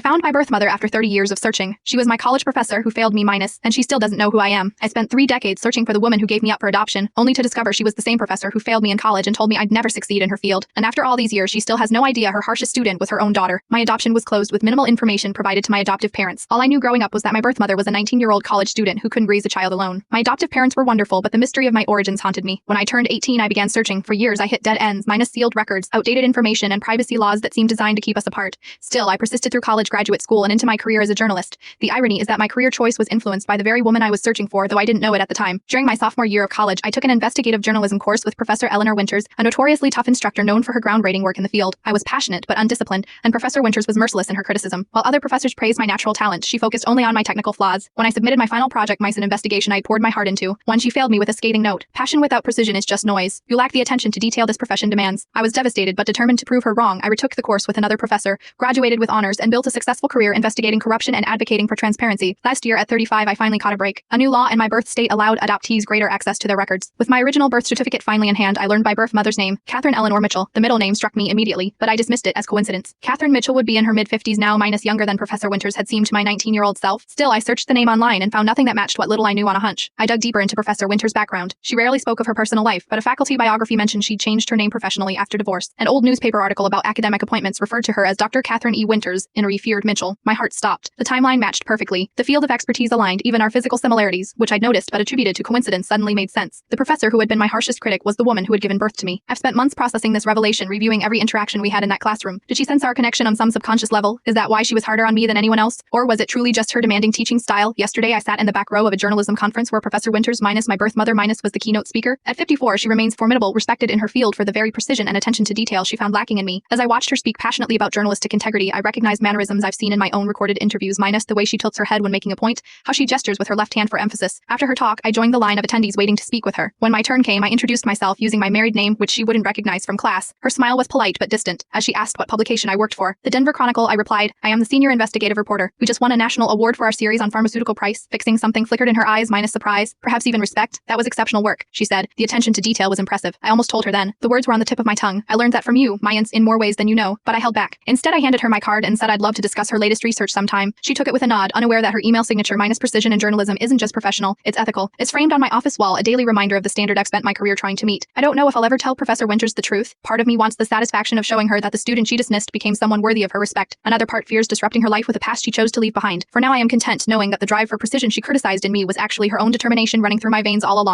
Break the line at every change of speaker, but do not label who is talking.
found my birth mother after 30 years of searching. She was my college professor who failed me minus, and she still doesn't know who I am. I spent 3 decades searching for the woman who gave me up for adoption, only to discover she was the same professor who failed me in college and told me I'd never succeed in her field. And after all these years, she still has no idea her harshest student was her own daughter. My adoption was closed with minimal information provided to my adoptive parents. All I knew growing up was that my birth mother was a 19-year-old college student who couldn't raise a child alone. My adoptive parents were wonderful, but the mystery of my origins haunted me. When I turned 18, I began searching. For years, I hit dead ends, minus sealed records, outdated information, and privacy laws that seemed designed to keep us apart. Still, I persisted through college, graduate school, and into my career as a journalist. The irony is that my career choice was influenced by the very woman I was searching for, though I didn't know it at the time. During my sophomore year of college, I took an investigative journalism course with Professor Eleanor Winters, a notoriously tough instructor known for her groundbreaking work in the field. I was passionate but undisciplined, and Professor Winters was merciless in her criticism. While other professors praised my natural talent, she focused only on my technical flaws. When I submitted my final project, mice and investigation, I poured my heart into. One, she failed me with a scathing note. Passion without precision is just noise. You lack the attention to detail this profession demands. I was devastated but determined to prove her wrong. I retook the course with another professor, graduated with honors, and built a successful career investigating corruption and advocating for transparency. Last year, at 35, I finally caught a break. A new law in my birth state allowed adoptees greater access to their records. With my original birth certificate finally in hand, I learned my birth mother's name, Catherine Eleanor Mitchell. The middle name struck me immediately, but I dismissed it as coincidence. Catherine Mitchell would be in her mid-50s now, minus younger than Professor Winters had seemed to my 19-year-old self. Still, I searched the name online and found nothing that matched what little I knew on a hunch. I dug deeper into Professor Winters' background. She rarely spoke of her personal life, but a faculty biography mentioned she'd changed her name professionally after divorce. An old newspaper article about academic appointments referred to her as Dr. Catherine E. Winters, in referred Mitchell. My heart stopped. The timeline matched perfectly. The field of expertise aligned, even our physical similarities, which I'd noticed but attributed to coincidence, suddenly made sense. The professor who had been my harshest critic was the woman who had given birth to me. I've spent months processing this revelation, reviewing every interaction we had in that classroom. Did she sense our connection on some subconscious level? Is that why she was harder on me than anyone else? Or was it truly just her demanding teaching style? Yesterday, I sat in the back row of a journalism conference where Professor Winters minus my birth mother minus was the keynote speaker. At 54, she remains formidable, respected in her field for the very precision and attention to detail she found lacking in me. As I watched her speak passionately about journalistic integrity, I recognized mannerisms I've seen in my own recorded interviews, minus the way she tilts her head when making a point, how she gestures with her left hand for emphasis. After her talk, I joined the line of attendees waiting to speak with her. When my turn came, I introduced myself using my married name, which she wouldn't recognize from class. Her smile was polite but distant. As she asked what publication I worked for, the Denver Chronicle, I replied, I am the senior investigative reporter. We just won a national award for our series on pharmaceutical price. Fixing something flickered in her eyes, minus surprise, perhaps even respect. That was exceptional work, she said. The attention to detail was impressive. I almost told her then. The words were on the tip of my tongue. I learned that from you, Mayans, in more ways than you know, but I held back. Instead, I handed her my card and said I'd love to discuss her latest research sometime. She took it with a nod, unaware that her email signature minus precision in journalism isn't just professional, it's ethical. It's framed on my office wall, a daily reminder of the standard I've spent my career trying to meet. I don't know if I'll ever tell Professor Winters the truth. Part of me wants the satisfaction of showing her that the student she dismissed became someone worthy of her respect. Another part fears disrupting her life with a past she chose to leave behind. For now, I am content knowing that the drive for precision she criticized in me was actually her own determination running through my veins all along.